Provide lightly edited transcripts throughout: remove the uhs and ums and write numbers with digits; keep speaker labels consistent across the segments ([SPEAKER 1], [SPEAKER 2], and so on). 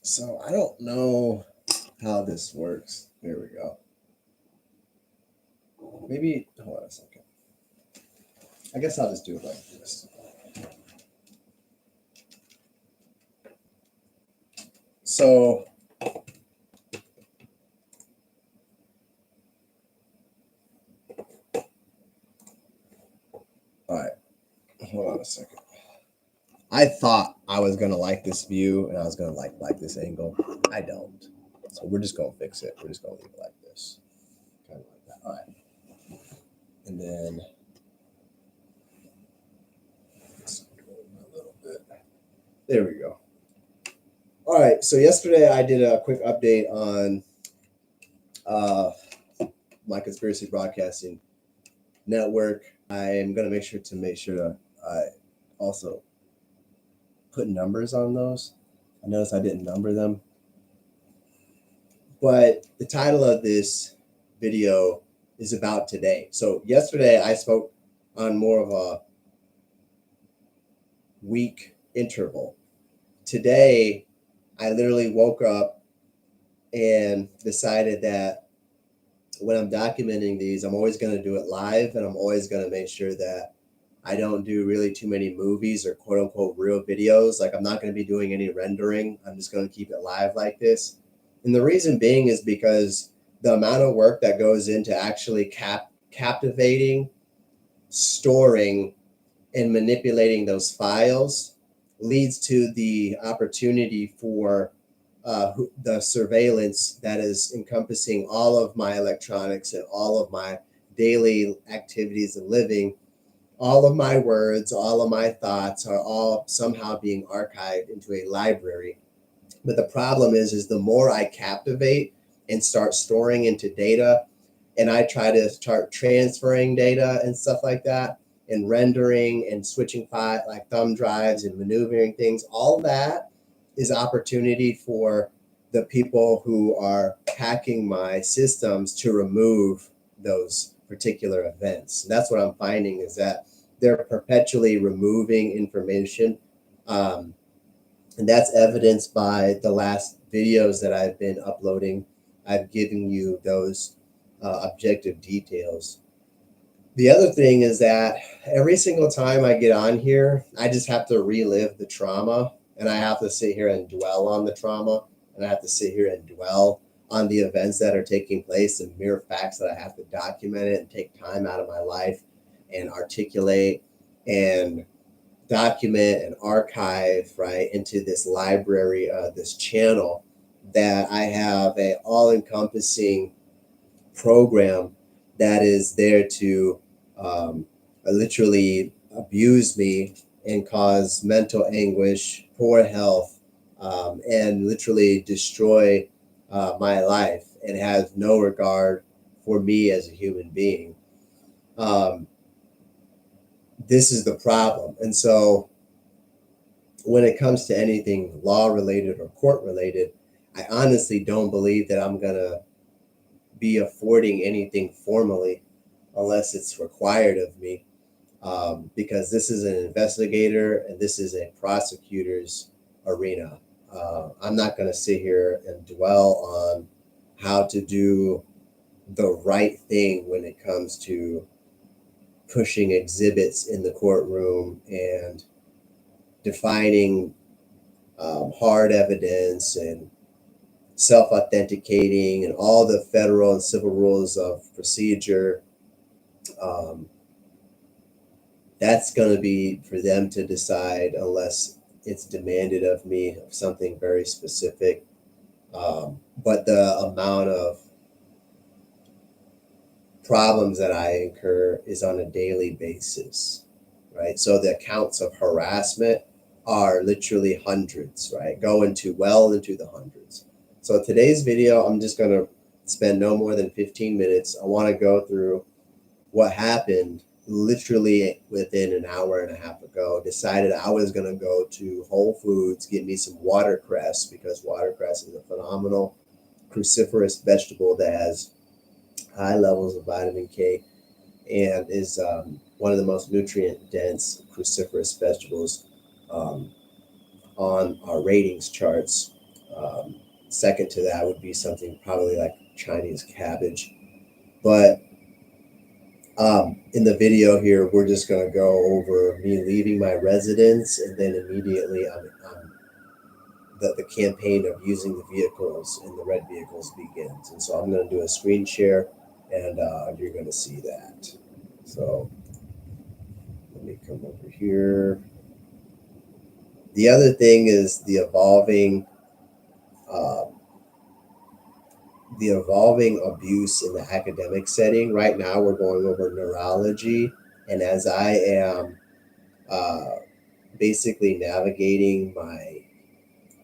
[SPEAKER 1] So I don't know how this works. There we go. Maybe hold on a second. I guess I'll just do it like this. So all right, hold on a second. I thought I was gonna like this view and I was gonna like this angle. I don't. So we're just gonna fix it. We're just gonna leave it like this. Kind of like that. All right. And then let's go a little bit. There we go. All right. So yesterday I did a quick update on my conspiracy broadcasting network. I am gonna make sure to also put numbers on those. I noticed I didn't number them. But the title of this video is about today. So yesterday I spoke on more of a week interval. Today I literally woke up and decided that when I'm documenting these, I'm always going to do it live, and I'm always going to make sure that I don't do really too many movies or quote unquote real videos. Like I'm not going to be doing any rendering. I'm just going to keep it live like this. And the reason being is because the amount of work that goes into actually captivating, storing, and manipulating those files leads to the opportunity for the surveillance that is encompassing all of my electronics and all of my daily activities of living. All of my words, all of my thoughts are all somehow being archived into a library. But the problem is the more I captivate and start storing into data, and I try to start transferring data and stuff like that, and rendering and switching file like thumb drives and maneuvering things, all that is opportunity for the people who are hacking my systems to remove those particular events. And that's what I'm finding is that they're perpetually removing information. And that's evidenced by the last videos that I've been uploading. I've given you those objective details. The other thing is that every single time I get on here, I just have to relive the trauma, and I have to sit here and dwell on the trauma, and I have to sit here and dwell on the events that are taking place and mere facts that I have to document it and take time out of my life and articulate and document and archive right into this library, this channel that I have a all-encompassing program that is there to literally abuse me and cause mental anguish, poor health, and literally destroy my life and has no regard for me as a human being. This is the problem. And so when it comes to anything law related or court related, I honestly don't believe that I'm going to be affording anything formally unless it's required of me, because this is an investigator and this is a prosecutor's arena. I'm not going to sit here and dwell on how to do the right thing when it comes to pushing exhibits in the courtroom and defining hard evidence and self-authenticating and all the federal and civil rules of procedure. That's going to be for them to decide unless it's demanded of me of something very specific. But the amount of problems that I incur is on a daily basis, right? So the accounts of harassment are literally hundreds, right? Go into well into the hundreds. So today's video, I'm just going to spend no more than 15 minutes. I want to go through what happened literally within an hour and a half ago. Decided I was going to go to Whole Foods, get me some watercress, because watercress is a phenomenal cruciferous vegetable that has high levels of vitamin K and is one of the most nutrient dense cruciferous vegetables on our ratings charts Second to that would be something probably like Chinese cabbage. But in the video here, we're just going to go over me leaving my residence, and then immediately the campaign of using the vehicles and the red vehicles begins. And so I'm going to do a screen share, and you're going to see that. So let me come over here. The other thing is uh, the evolving abuse in the academic setting. Right now, we're going over neurology, and as I am basically navigating my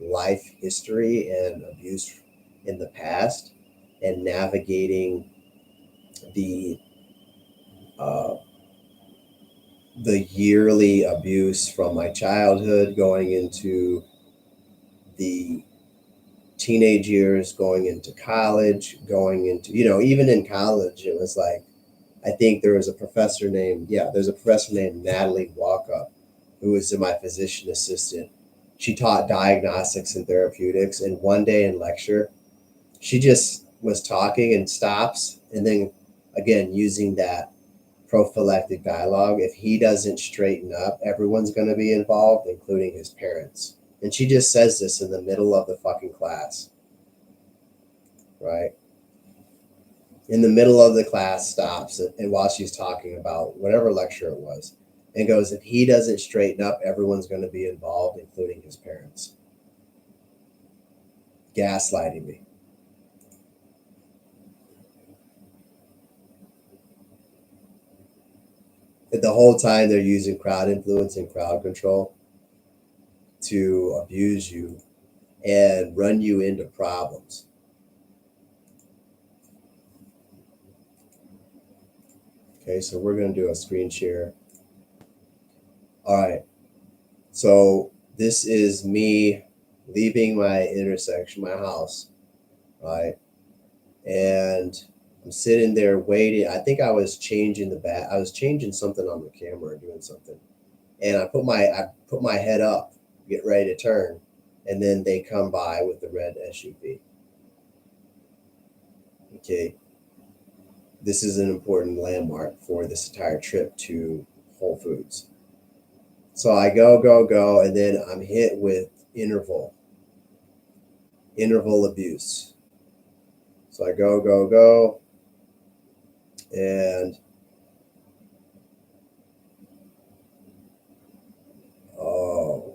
[SPEAKER 1] life history and abuse in the past, and navigating the uh, the yearly abuse from my childhood going into the teenage years, going into college, going into, even in college, it was like, I think there was a professor named, there's a professor named Natalie Walkup, who was my physician assistant. She taught diagnostics and therapeutics. And one day in lecture, she just was talking and stops. And then again, using that prophylactic dialogue, if he doesn't straighten up, everyone's going to be involved, including his parents. And she just says this in the middle of the fucking class, right? In the middle of the class, stops, and while she's talking about whatever lecture it was, and goes, if he doesn't straighten up, everyone's going to be involved, including his parents. Gaslighting me. The whole time they're using crowd influence and crowd control to abuse you and run you into problems. Okay, so we're going to do a screen share. All right, so this is me leaving my intersection, my house, right? And I'm sitting there waiting. I think I was changing I was changing something on the camera or doing something. And I put my head up, get ready to turn, and then they come by with the red SUV. Okay. This is an important landmark for this entire trip to Whole Foods. So I go, and then I'm hit with interval abuse. So I go, and oh,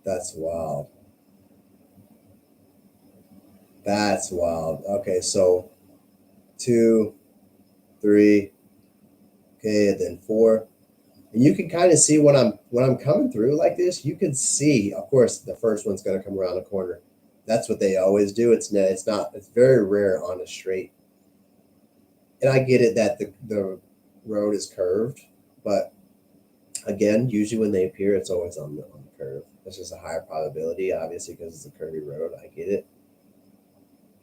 [SPEAKER 1] that's wild. That's wild. Okay, so 2, 3, okay, and then 4. And you can kind of see when I'm coming through like this, you can see, of course, the first one's going to come around the corner. That's what they always do. It's very rare on a straight. And I get it that the road is curved, but again, usually when they appear, it's always on the curve. It's just a higher probability, obviously, because it's a curvy road. I get it.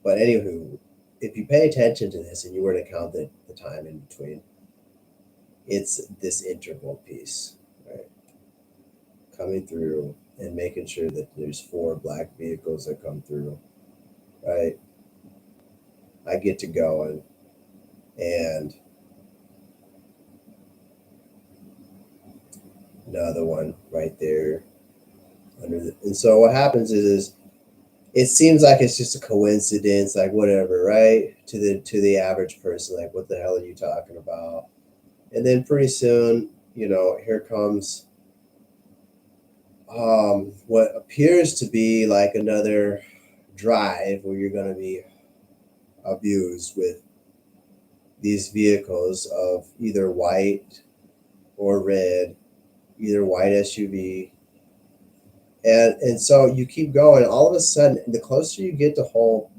[SPEAKER 1] But anywho, if you pay attention to this and you were to count the time in between, it's this interval piece, right? Coming through and making sure that there's 4 black vehicles that come through, right? I get to going, and another one right there and so what happens is it seems like it's just a coincidence, like whatever, right? To the average person, like what the hell are you talking about? And then pretty soon, here comes what appears to be like another drive where you're going to be abused with these vehicles of either white or red, either white SUV. And so you keep going. All of a sudden, the closer you get to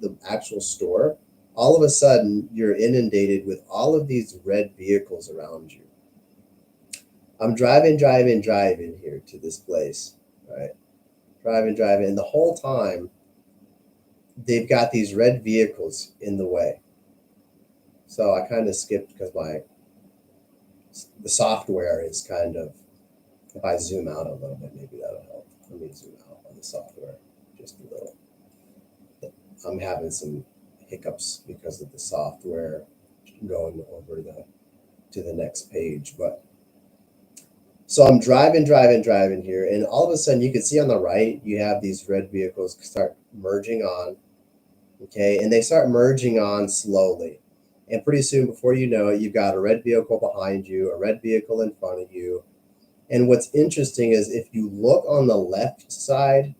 [SPEAKER 1] the actual store, all of a sudden you're inundated with all of these red vehicles around you. I'm driving here to this place, right? Driving, and the whole time they've got these red vehicles in the way. So I kind of skipped because the software is kind of, if I zoom out a little bit, maybe that'll help. Let me zoom out on the software just a little. I'm having some hiccups because of the software going over to the next page. But so I'm driving here, and all of a sudden you can see on the right, you have these red vehicles start merging on, okay? And they start merging on slowly. And pretty soon, before you know it, you've got a red vehicle behind you, a red vehicle in front of you. And what's interesting is if you look on the left side,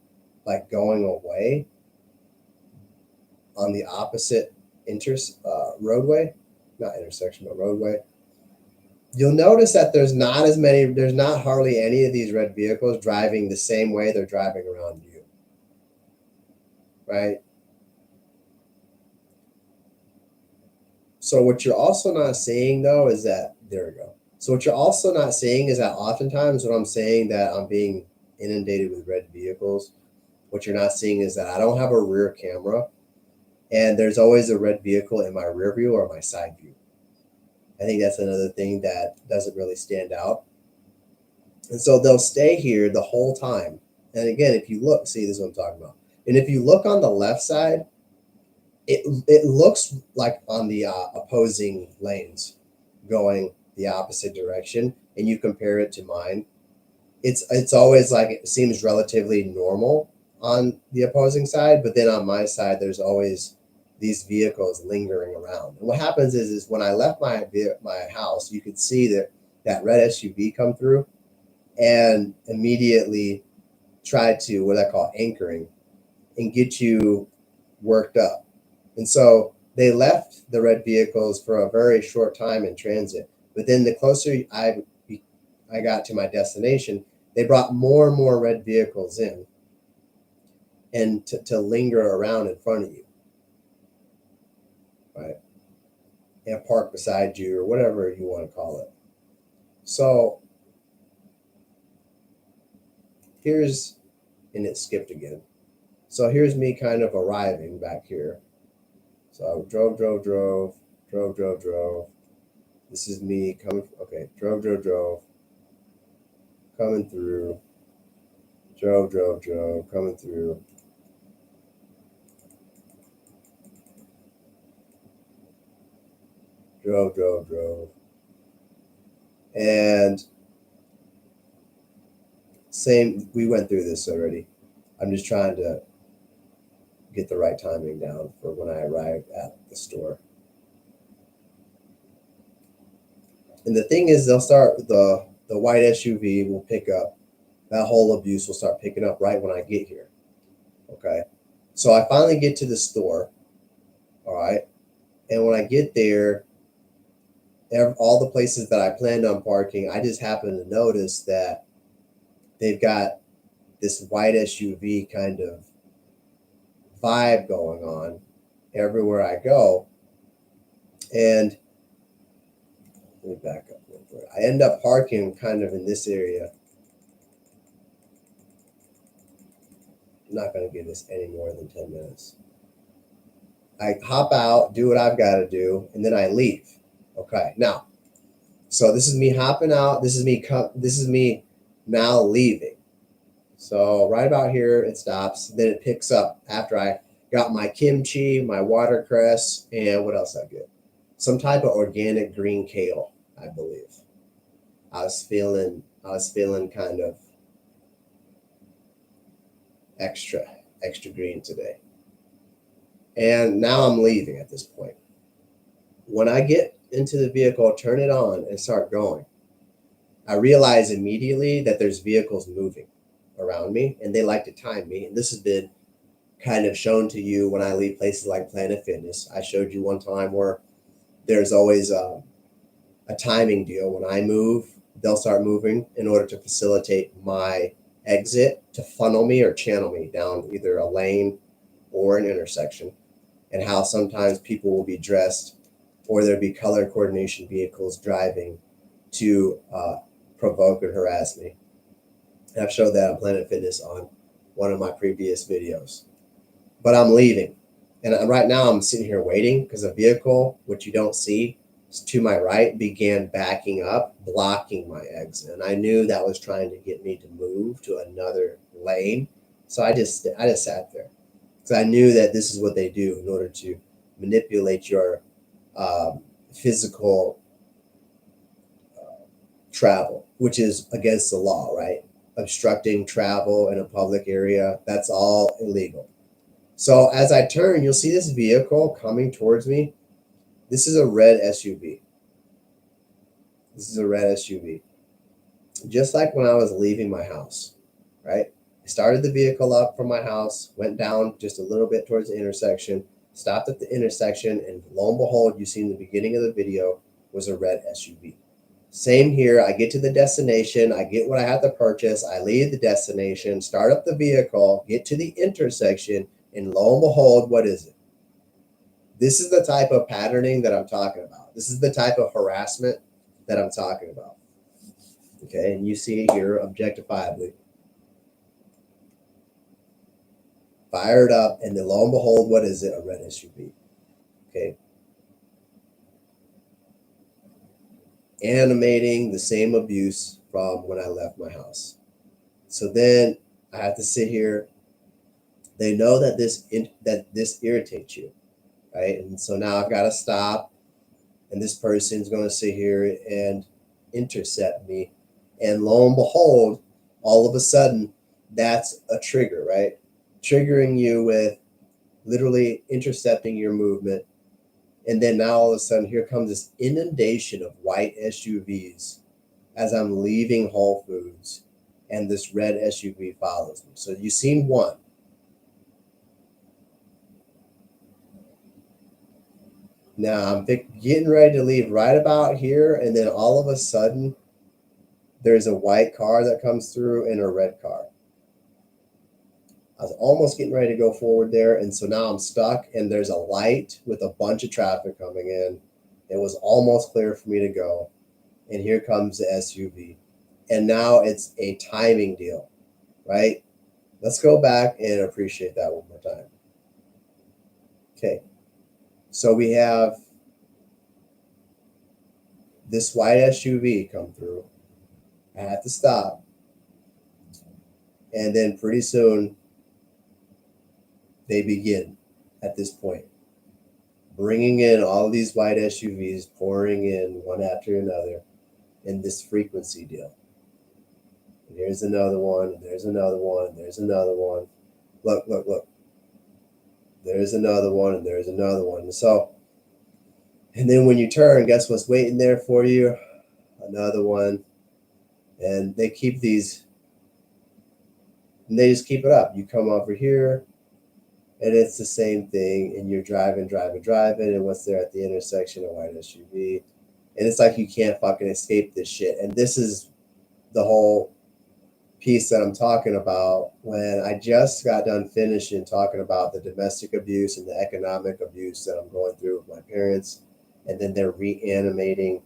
[SPEAKER 1] like going away, on the opposite roadway, not intersection, but roadway, you'll notice that there's not hardly any of these red vehicles driving the same way they're driving around you, right? So what you're also not seeing though is that, there we go. So what you're also not seeing is that oftentimes when I'm saying that I'm being inundated with red vehicles, what you're not seeing is that I don't have a rear camera, and there's always a red vehicle in my rear view or my side view. I think that's another thing that doesn't really stand out. And so they'll stay here the whole time. And again, if you look, see, this is what I'm talking about. And if you look on the left side, it looks like on the opposing lanes going the opposite direction, and you compare it to mine, it's always like it seems relatively normal on the opposing side, but then on my side there's always these vehicles lingering around. And what happens is when I left my house, you could see that red SUV come through and immediately try to, what I call anchoring, and get you worked up. And so they left the red vehicles for a very short time in transit. But then the closer I got to my destination, they brought more and more red vehicles in and to linger around in front of you, right? And park beside you or whatever you want to call it. So and it skipped again. So here's me kind of arriving back here. So I drove. This is me coming, okay, drove, coming through, drove, coming through. Drove. And same, we went through this already. I'm just trying to get the right timing down for when I arrived at the store. And the thing is, they'll start, the white SUV will pick up, that whole abuse will start picking up right when I get here. Okay. So I finally get to the store. All right. And when I get there, all the places that I planned on parking, I just happened to notice that they've got this white SUV kind of vibe going on everywhere I go. And let me back up real quick. I end up parking kind of in this area. I'm not going to give this any more than 10 minutes. I hop out, do what I've got to do, and then I leave. Okay, now, so this is me hopping out. This is me now leaving. So right about here, it stops. Then it picks up after I got my kimchi, my watercress, and what else I get? Some type of organic green kale, I believe. I was feeling kind of extra green today. And now I'm leaving at this point. When I get into the vehicle, turn it on and start going, I realize immediately that there's vehicles moving around me and they like to time me. And this has been kind of shown to you when I leave places like Planet Fitness. I showed you one time where there's always a timing deal. When I move, they'll start moving in order to facilitate my exit, to funnel me or channel me down either a lane or an intersection. And how sometimes people will be dressed or there'll be color coordination vehicles driving to provoke and harass me. And I've showed that on Planet Fitness on one of my previous videos. But I'm leaving. And right now I'm sitting here waiting because a vehicle, which you don't see, to my right began backing up, blocking my exit. And I knew that was trying to get me to move to another lane. So I just sat there because I knew that this is what they do in order to manipulate your physical travel, which is against the law, right? Obstructing travel in a public area, that's all illegal. So as I turn, you'll see this vehicle coming towards me. This is a red SUV. This is a red SUV. Just like when I was leaving my house, right? I started the vehicle up from my house, went down just a little bit towards the intersection, stopped at the intersection, and lo and behold, you see in the beginning of the video was a red SUV. Same here. I get to the destination, I get what I have to purchase, I leave the destination, start up the vehicle, get to the intersection, and lo and behold, what is it? This is the type of patterning that I'm talking about. This is the type of harassment that I'm talking about. Okay, and you see it here objectifiably. Fired up, and then lo and behold, what is it? A red SUV. Okay. Animating the same abuse from when I left my house. So then I have to sit here. They know that this irritates you, right? And so now I've got to stop, and this person's going to sit here and intercept me, and lo and behold, all of a sudden, that's a trigger, right? Triggering you with literally intercepting your movement. And then now all of a sudden, here comes this inundation of white SUVs as I'm leaving Whole Foods, and this red SUV follows me. So you've seen one. Now I'm getting ready to leave right about here, and then all of a sudden, there's a white car that comes through and a red car. I was almost getting ready to go forward there, and so now I'm stuck, and there's a light with a bunch of traffic coming in. It was almost clear for me to go, and here comes the SUV. And now it's a timing deal, right? Let's go back and appreciate that one more time. Okay, so we have this white SUV come through. I have to stop, and then pretty soon they begin at this point, bringing in all these white SUVs, pouring in one after another in this frequency deal. And here's another one, and there's another one, and there's another one. Look, look, look. There's another one, and there's another one. And then when you turn, guess what's waiting there for you? Another one. And they keep these, and they just keep it up. You come over here, and it's the same thing, and you're driving, and what's there at the intersection? A white SUV. And it's like you can't fucking escape this shit. And this is the whole piece that I'm talking about when I just got done finishing talking about the domestic abuse and the economic abuse that I'm going through with my parents. And then they're reanimating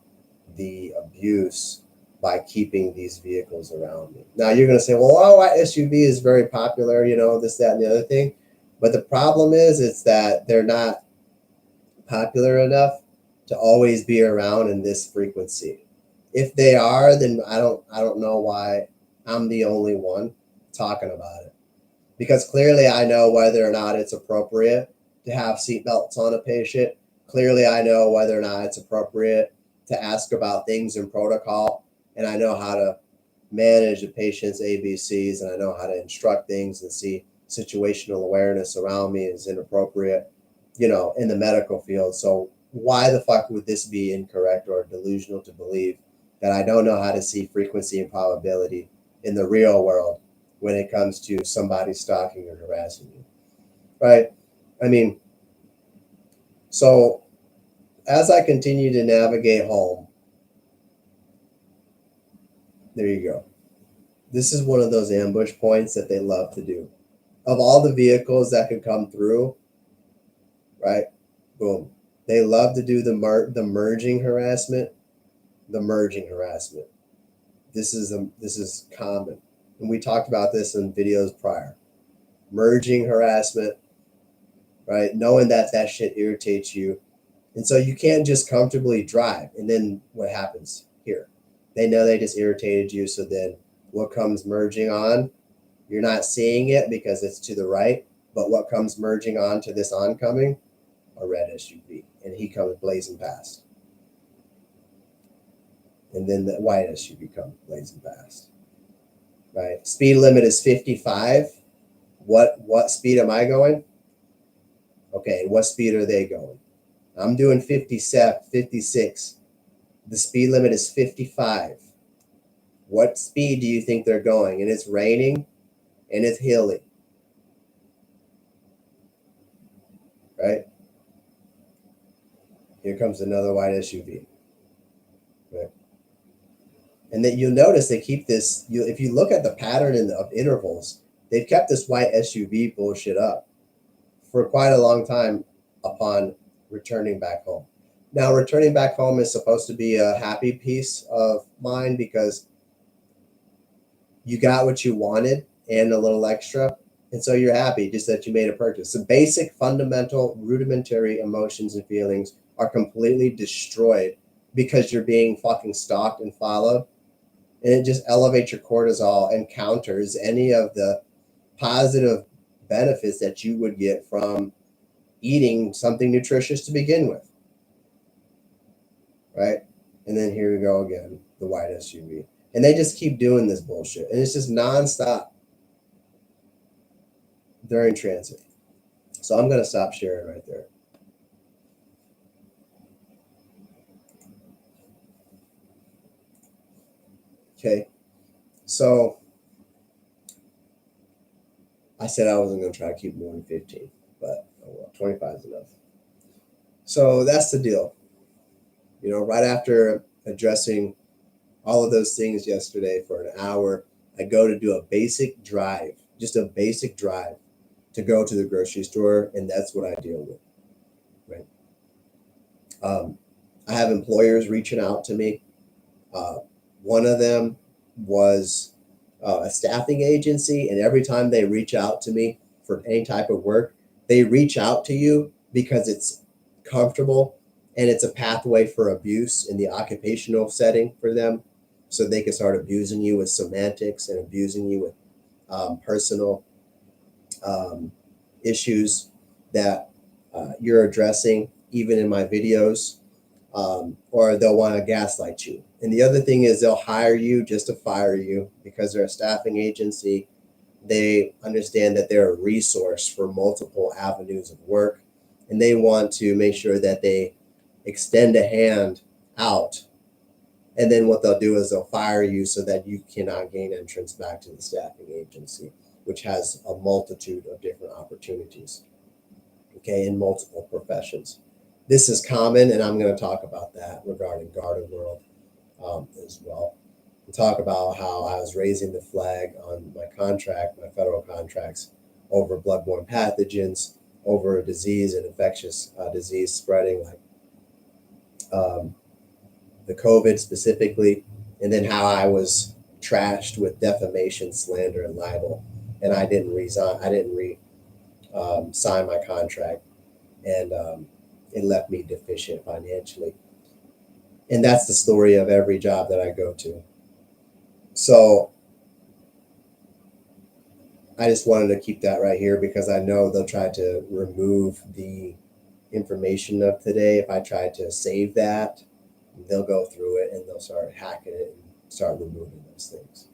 [SPEAKER 1] the abuse by keeping these vehicles around me. Now you're going to say, well, white SUV is very popular, this, that, and the other thing. But the problem is, it's that they're not popular enough to always be around in this frequency. If they are, then I don't know why I'm the only one talking about it. Because clearly I know whether or not it's appropriate to have seatbelts on a patient. Clearly I know whether or not it's appropriate to ask about things in protocol. And I know how to manage a patient's ABCs, and I know how to instruct things and see situational awareness around me is inappropriate, in the medical field. So why the fuck would this be incorrect or delusional to believe that I don't know how to see frequency and probability in the real world when it comes to somebody stalking or harassing you, right? I mean, so as I continue to navigate home, there you go. This is one of those ambush points that they love to do. Of all the vehicles that could come through, right? Boom. They love to do the merging harassment. The merging harassment. This is common, and we talked about this in videos prior. Merging harassment, right? Knowing that that shit irritates you. And so you can't just comfortably drive. And then what happens here? They know they just irritated you. So then what comes merging on? You're not seeing it because it's to the right. But what comes merging on to this oncoming? A red SUV. And he comes blazing past. And then the white SUV comes blazing past. Right? Speed limit is 55. What speed am I going? Okay, what speed are they going? I'm doing 57, 56. The speed limit is 55. What speed do you think they're going? And it's raining and it's hilly. Right? Here comes another white SUV. Right? And then you'll notice they keep this, if you look at the pattern of intervals, they've kept this white SUV bullshit up for quite a long time upon returning back home. Now, returning back home is supposed to be a happy piece of mind because you got what you wanted and a little extra. And so you're happy just that you made a purchase. The basic, fundamental, rudimentary emotions and feelings are completely destroyed because you're being fucking stalked and followed. And it just elevates your cortisol and counters any of the positive benefits that you would get from eating something nutritious to begin with. Right? And then here we go again, the white SUV. And they just keep doing this bullshit. And it's just nonstop during transit. So I'm going to stop sharing right there. Okay. So I said I wasn't going to try to keep more than 15, but oh well, 25 is enough. So that's the deal. You know, right after addressing all of those things yesterday for an hour, I go to do a basic drive, just a basic drive to go to the grocery store, and that's what I deal with, right? I have employers reaching out to me. One of them was a staffing agency, and every time they reach out to me for any type of work, they reach out to you because it's comfortable and it's a pathway for abuse in the occupational setting for them. So they can start abusing you with semantics and abusing you with personal issues that you're addressing, even in my videos, or they'll want to gaslight you. And the other thing is they'll hire you just to fire you because they're a staffing agency. They understand that they're a resource for multiple avenues of work, and they want to make sure that they extend a hand out. And then what they'll do is they'll fire you so that you cannot gain entrance back to the staffing agency, which has a multitude of different opportunities, okay, in multiple professions. This is common, and I'm going to talk about that regarding Garden World as well. And talk about how I was raising the flag on my contract, my federal contracts, over bloodborne pathogens, over a disease, an infectious disease spreading like the COVID specifically, and then how I was trashed with defamation, slander, and libel, and I didn't resign. I didn't sign my contract, and it left me deficient financially. And that's the story of every job that I go to. So I just wanted to keep that right here because I know they'll try to remove the information of today. If I try to save that, they'll go through it and they'll start hacking it and start removing those things.